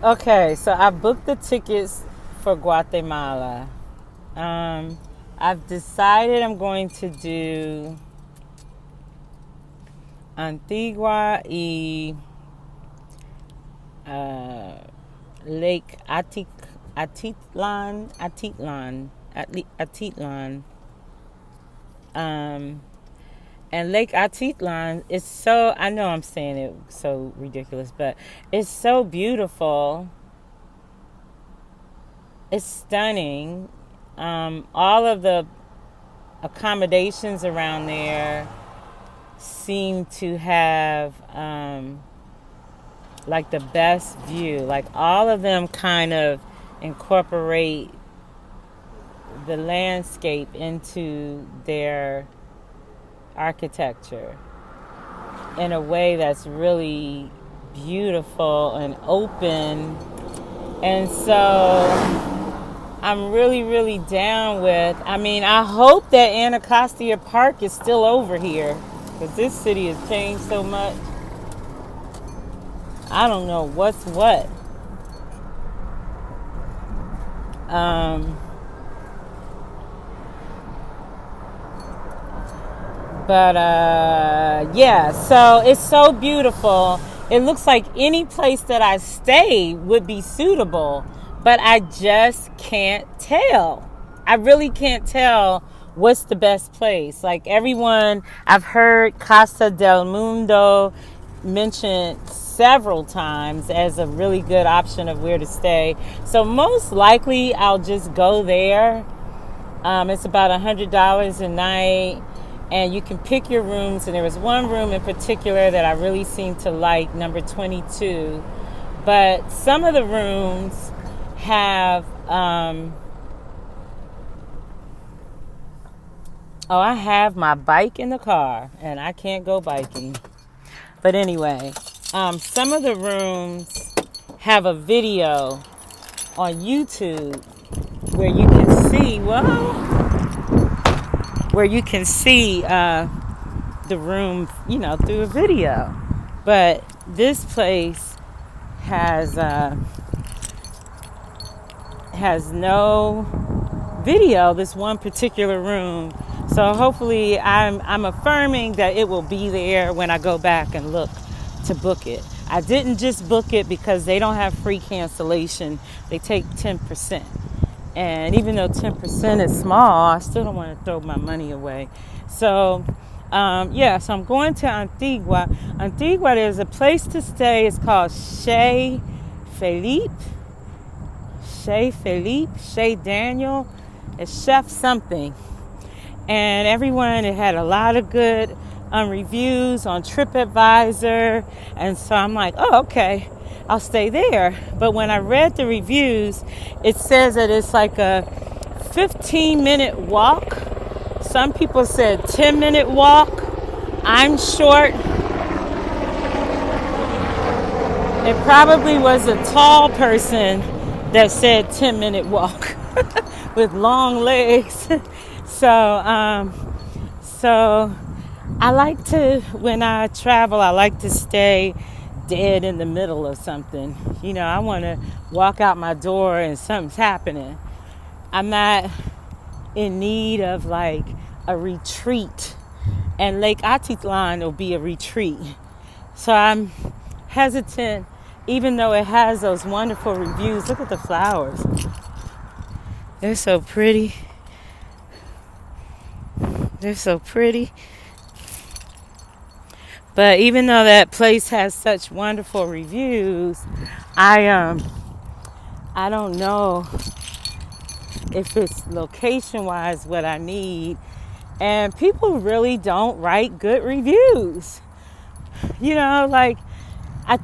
Okay, so I booked the tickets for Guatemala. I've decided I'm going to do Antigua y uh, Lake Atitlán. Um, and Lake Atitlán is so, I know I'm saying it so ridiculous, but it's so beautiful. It's stunning. All of the accommodations around there seem to have like the best view. Like all of them kind of incorporate the landscape into their architecture in a way that's really beautiful and open. And so I'm really, really down with, I hope that Anacostia Park is still over here because this city has changed so much. I don't know what's what. Yeah, so it's so beautiful. It looks like any place that I stay would be suitable, but I just can't tell. I really can't tell what's the best place. Like everyone, I've heard Casa del Mundo mentioned several times as a really good option of where to stay. So most likely I'll just go there. It's about $100 a night. And you can pick your rooms. And there was one room in particular that I really seemed to like, number 22. But some of the rooms have, I have my bike in the car and I can't go biking. But anyway, some of the rooms have a video on YouTube where you can see, the room, through a video. But this place has no video, this one particular room. So hopefully I'm affirming that it will be there when I go back and look to book it. I didn't just book it because they don't have free cancellation. They take 10%. And even though 10% is small, I still don't want to throw my money away. So, so I'm going to Antigua. Antigua, there's a place to stay. It's called Chez Daniel. It's Chef something. And everyone, it had a lot of good reviews on TripAdvisor. And so I'm like, oh, okay, I'll stay there. But when I read the reviews, it says that it's like a 15-minute walk. Some people said 10-minute walk. I'm short. It probably was a tall person that said 10-minute walk with long legs. So I like to, when I travel, I like to stay dead in the middle of something. I want to walk out my door and something's happening. I'm not in need of like a retreat, and Lake Atitlán will be a retreat. So I'm hesitant, even though it has those wonderful reviews. Look at the flowers. They're so pretty. They're so pretty. But even though that place has such wonderful reviews, I don't know if it's location-wise what I need. And people really don't write good reviews. I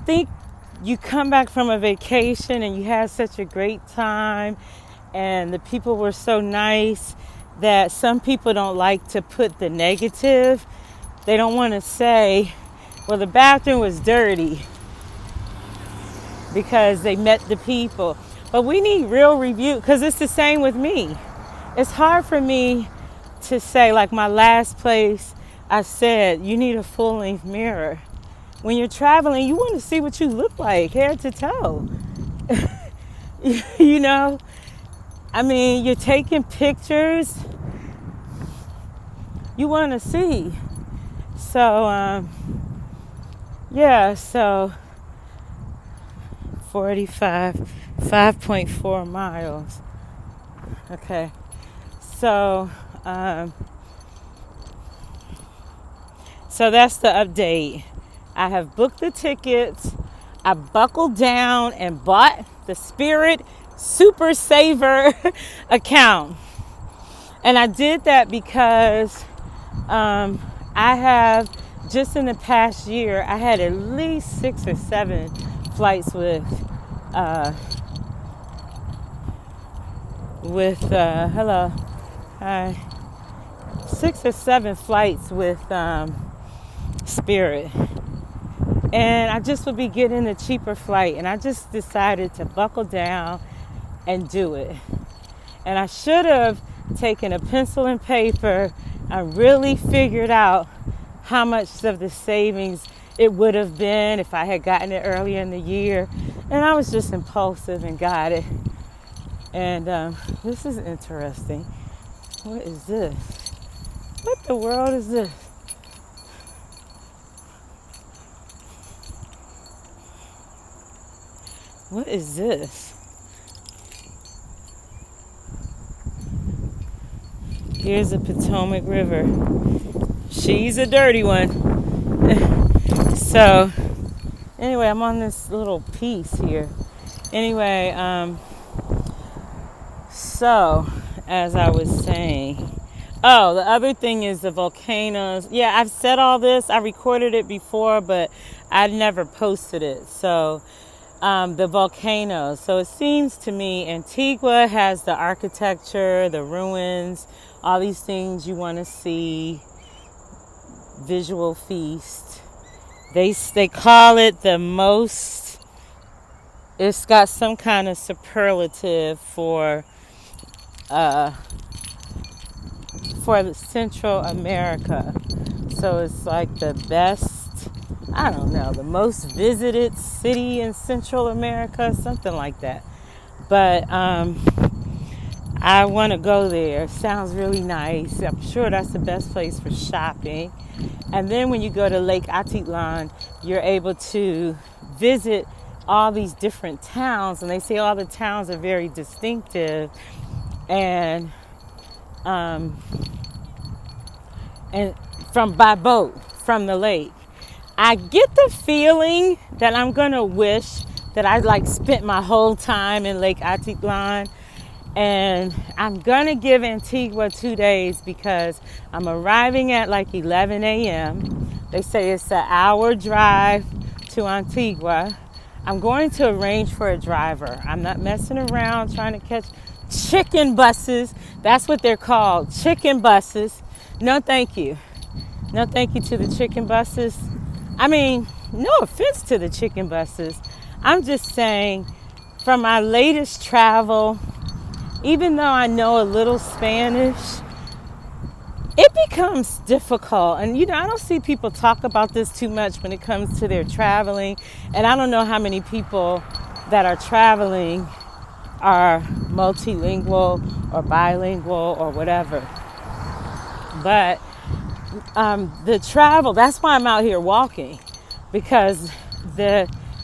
think you come back from a vacation and you had such a great time and the people were so nice that some people don't like to put the negative. They don't want to say, well, the bathroom was dirty because they met the people. But we need real review, because it's the same with me. It's hard for me to say, like my last place, I said, you need a full-length mirror. When you're traveling, you want to see what you look like, head to toe. You know, I mean, you're taking pictures. You want to see. So, yeah, so 5.4 miles. Okay. So, so that's the update. I have booked the tickets. I buckled down and bought the Spirit Super Saver account. And I did that because I have, just in the past year, I had at least 6 or 7 flights with hello, hi, 6 or 7 flights with Spirit. And I just would be getting a cheaper flight. And I just decided to buckle down and do it. And I should have taken a pencil and paper and really figured out how much of the savings it would have been if I had gotten it earlier in the year. And I was just impulsive and got it. And this is interesting. What is this? What the world is this? What is this? Here's the Potomac River. She's a dirty one. So, anyway, I'm on this little piece here. Anyway, so, as I was saying, oh, the other thing is the volcanoes. Yeah, I've said all this. I recorded it before, but I never posted it. So, the volcanoes. So it seems to me Antigua has the architecture, the ruins, all these things you want to see, visual feast. They call it the most, it's got some kind of superlative for Central America. So it's like the best, I don't know, the most visited city in Central America, something like that. But I want to go there. Sounds really nice. I'm sure that's the best place for shopping. And then when you go to Lake Atitlán, you're able to visit all these different towns. And they say all the towns are very distinctive. And from by boat from the lake. I get the feeling that I'm going to wish that I spent my whole time in Lake Atitlán, and I'm going to give Antigua 2 days because I'm arriving at 11 a.m. They say it's an hour drive to Antigua. I'm going to arrange for a driver. I'm not messing around trying to catch chicken buses. That's what they're called, chicken buses. No, thank you. No, thank you to the chicken buses. I mean, no offense to the chicken buses. I'm just saying, from my latest travel, even though I know a little Spanish, it becomes difficult. And, I don't see people talk about this too much when it comes to their traveling. And I don't know how many people that are traveling are multilingual or bilingual or whatever. But the travel, that's why I'm out here walking, because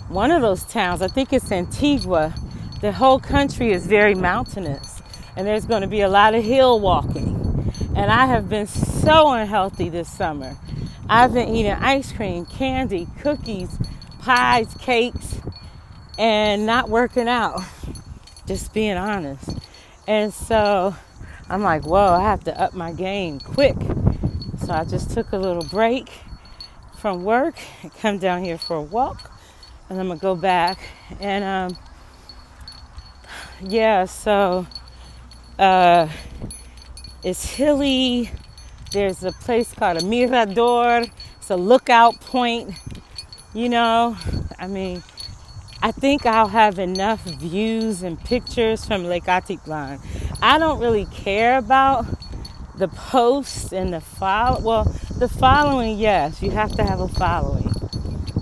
one of those towns, I think it's Antigua, the whole country is very mountainous, and there's going to be a lot of hill walking. And I have been so unhealthy this summer. I've been eating ice cream, candy, cookies, pies, cakes, and not working out, just being honest. And so I'm like, whoa, I have to up my game quick. So I just took a little break from work and come down here for a walk, and I'm gonna go back. And so it's hilly. There's a place called a mirador. It's a lookout point. I mean, I think I'll have enough views and pictures from Lake Atitlán. I don't really care about the posts and the follow. Well, the following, yes, you have to have a following.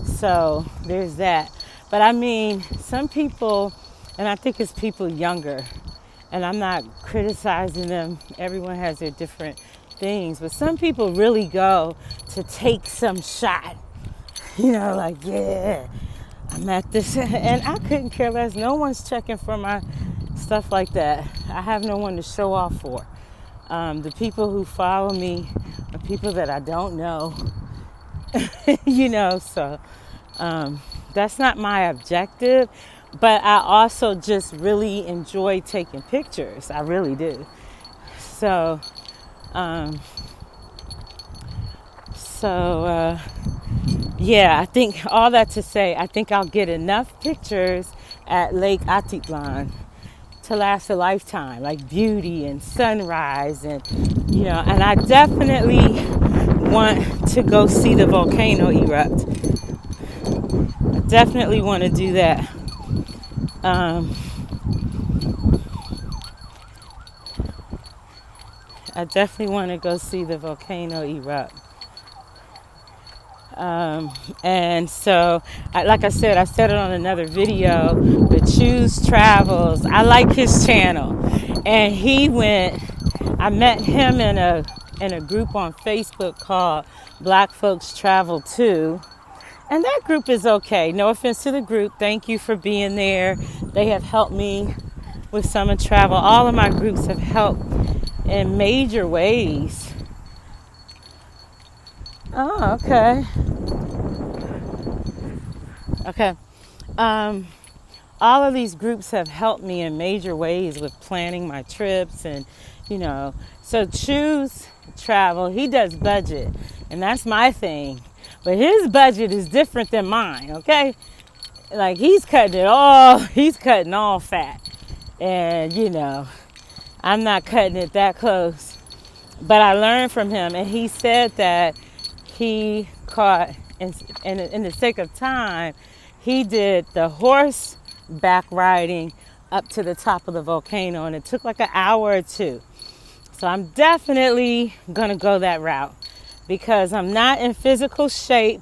So there's that. But I mean, some people And I think it's people younger. And I'm not criticizing them. Everyone has their different things. But some people really go to take some shot. You know, like, yeah, I'm at this. And I couldn't care less. No one's checking for my stuff like that. I have no one to show off for. The people who follow me are people that I don't know. You know, so that's not my objective. But I also just really enjoy taking pictures. I really do. So, yeah, I think all that to say, I think I'll get enough pictures at Lake Atitlán to last a lifetime, like beauty and sunrise, and you know, and I definitely want to go see the volcano erupt. I definitely want to do that. I definitely want to go see the volcano erupt. And so, like I said it on another video, the Choose Travels. I like his channel. And I met him in a group on Facebook called Black Folks Travel Too. And that group is okay. No offense to the group. Thank you for being there. They have helped me with summer travel. All of my groups have helped in major ways. Oh, okay. Okay. All of these groups have helped me in major ways with planning my trips and, you know, so Choose Travel, he does budget, and that's my thing. But his budget is different than mine, okay? Like he's cutting all fat. And, you know, I'm not cutting it that close. But I learned from him, and he said that he caught, in the sake of time, he did the horseback riding up to the top of the volcano, and it took like an hour or two. So I'm definitely going to go that route because I'm not in physical shape.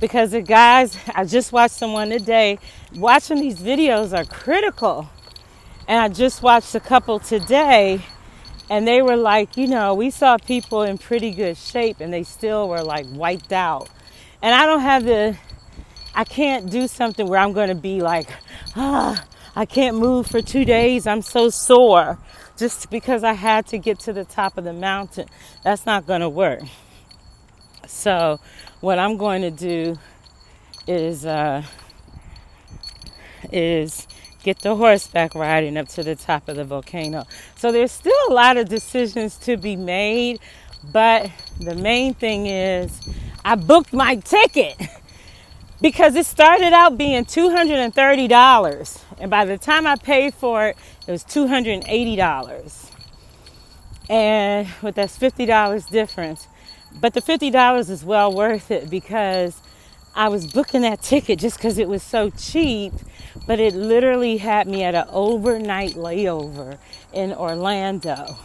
Because the guys, I just watched someone today, watching these videos are critical. And I just watched a couple today, and they were like, you know, we saw people in pretty good shape and they still were like wiped out. And I can't do something where I'm going to be like, I can't move for 2 days. I'm so sore just because I had to get to the top of the mountain. That's not going to work. So what I'm going to do is get the horseback riding up to the top of the volcano. So there's still a lot of decisions to be made, but the main thing is I booked my ticket because it started out being $230, and by the time I paid for it, it was $280. And with that's $50 difference. But the $50 is well worth it because I was booking that ticket just because it was so cheap, but it literally had me at an overnight layover in Orlando.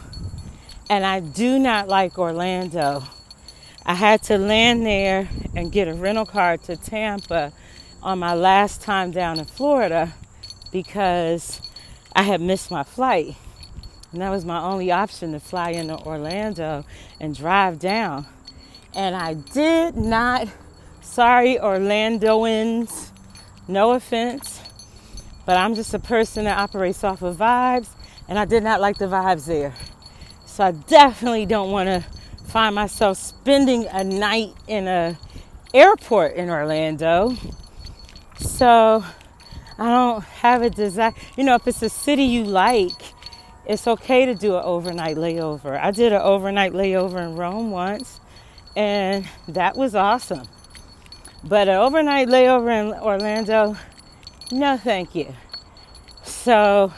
And I do not like Orlando. I had to land there and get a rental car to Tampa on my last time down in Florida because I had missed my flight. And that was my only option, to fly into Orlando and drive down. And I did not, sorry Orlandoans, no offense, but I'm just a person that operates off of vibes, and I did not like the vibes there. So I definitely don't want to find myself spending a night in an airport in Orlando. So I don't have a desire. You know, if it's a city you like, it's okay to do an overnight layover. I did an overnight layover in Rome once, and that was awesome. But an overnight layover in Orlando, no thank you. So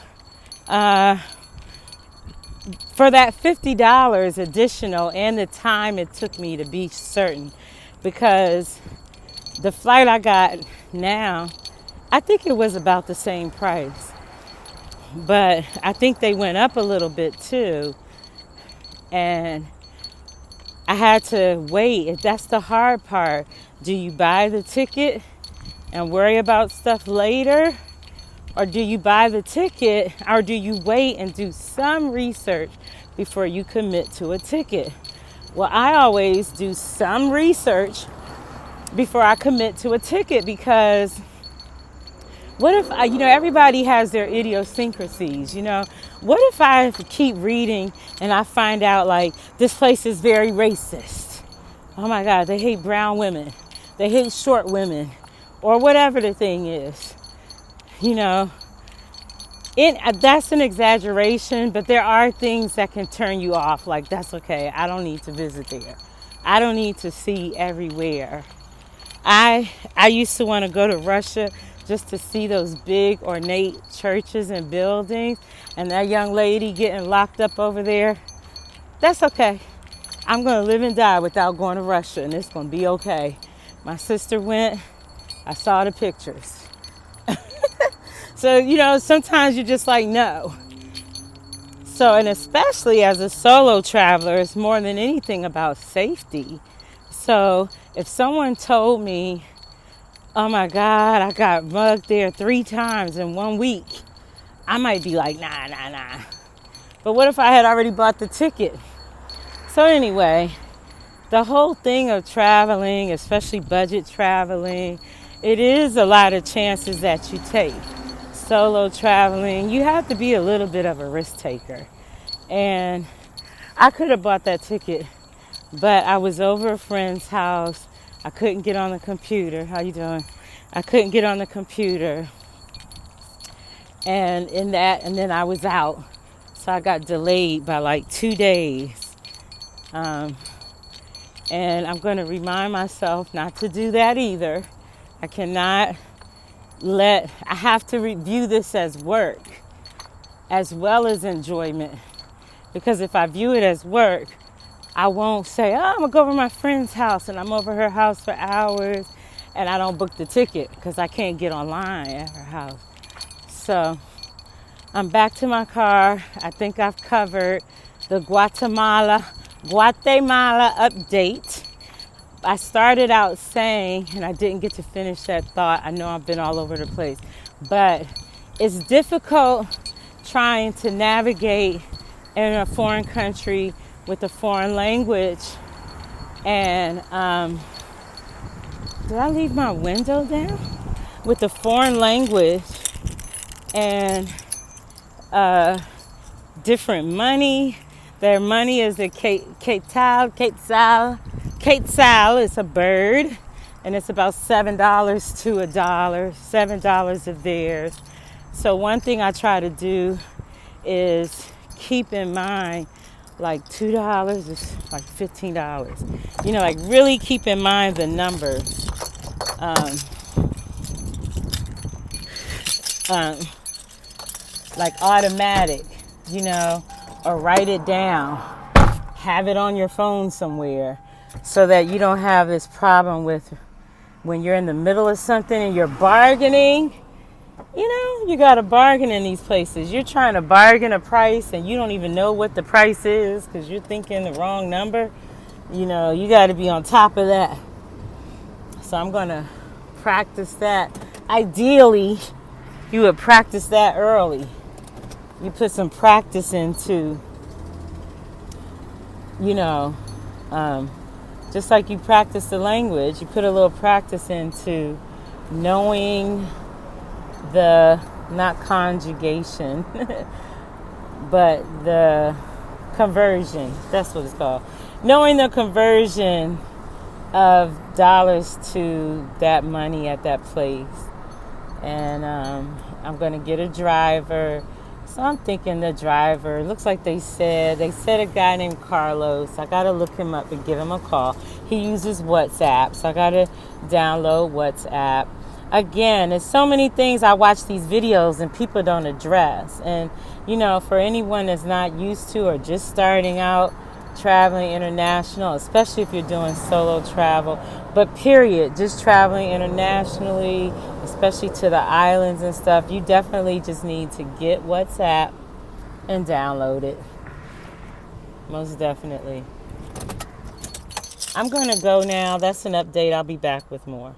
for that $50 additional and the time it took me to be certain, because the flight I got now, I think it was about the same price. But I think they went up a little bit too. And I had to wait. That's the hard part. Do you buy the ticket and worry about stuff later? Or do you buy the ticket, or do you wait and do some research before you commit to a ticket? Well, I always do some research before I commit to a ticket, because what if everybody has their idiosyncrasies, What if I keep reading and I find out like this place is very racist? Oh my God, they hate brown women. They hate short women, or whatever the thing is. That's an exaggeration, but there are things that can turn you off. Like, that's okay. I don't need to visit there. I don't need to see everywhere. I used to want to go to Russia just to see those big ornate churches and buildings, and that young lady getting locked up over there. That's okay. I'm going to live and die without going to Russia, and it's going to be okay. My sister went. I saw the pictures. So, sometimes you're just like, no. So, and especially as a solo traveler, it's more than anything about safety. So if someone told me, oh my God, I got mugged there 3 times in 1 week, I might be like, nah. But what if I had already bought the ticket? So anyway, the whole thing of traveling, especially budget traveling, it is a lot of chances that you take. Solo traveling, you have to be a little bit of a risk taker. And I could have bought that ticket, but I was over a friend's house. I couldn't get on the computer. How you doing? I couldn't get on the computer. And then I was out. So I got delayed by like 2 days. And I'm going to remind myself not to do that either. I have to view this as work as well as enjoyment. Because if I view it as work, I won't say, oh, I'm going to go over to my friend's house and I'm over her house for hours and I don't book the ticket because I can't get online at her house. So I'm back to my car. I think I've covered the Guatemala update. I started out saying, and I didn't get to finish that thought. I know I've been all over the place, but it's difficult trying to navigate in a foreign country with a foreign language. And did I leave my window down? With a foreign language and different money. Their money is a quetzal. Quetzal is a bird, and it's about $7 to $1. $7 of theirs. So one thing I try to do is keep in mind, like $2 is like $15. Like really keep in mind the numbers. Like automatic, or write it down. Have it on your phone somewhere so that you don't have this problem with when you're in the middle of something and you're bargaining. You got to bargain in these places. You're trying to bargain a price and you don't even know what the price is because you're thinking the wrong number. You got to be on top of that. So I'm going to practice that. Ideally, you would practice that early. You put some practice into, just like you practice the language, you put a little practice into knowing the, not conjugation, but the conversion. That's what it's called. Knowing the conversion of dollars to that money at that place. And I'm going to get a driver. So I'm thinking the driver, looks like they said a guy named Carlos. I got to look him up and give him a call. He uses WhatsApp, so I got to download WhatsApp. Again, there's so many things I watch these videos and people don't address. And, for anyone that's not used to or just starting out traveling international, especially if you're doing solo travel, but period, just traveling internationally, especially to the islands and stuff, you definitely just need to get WhatsApp and download it. Most definitely. I'm going to go now. That's an update. I'll be back with more.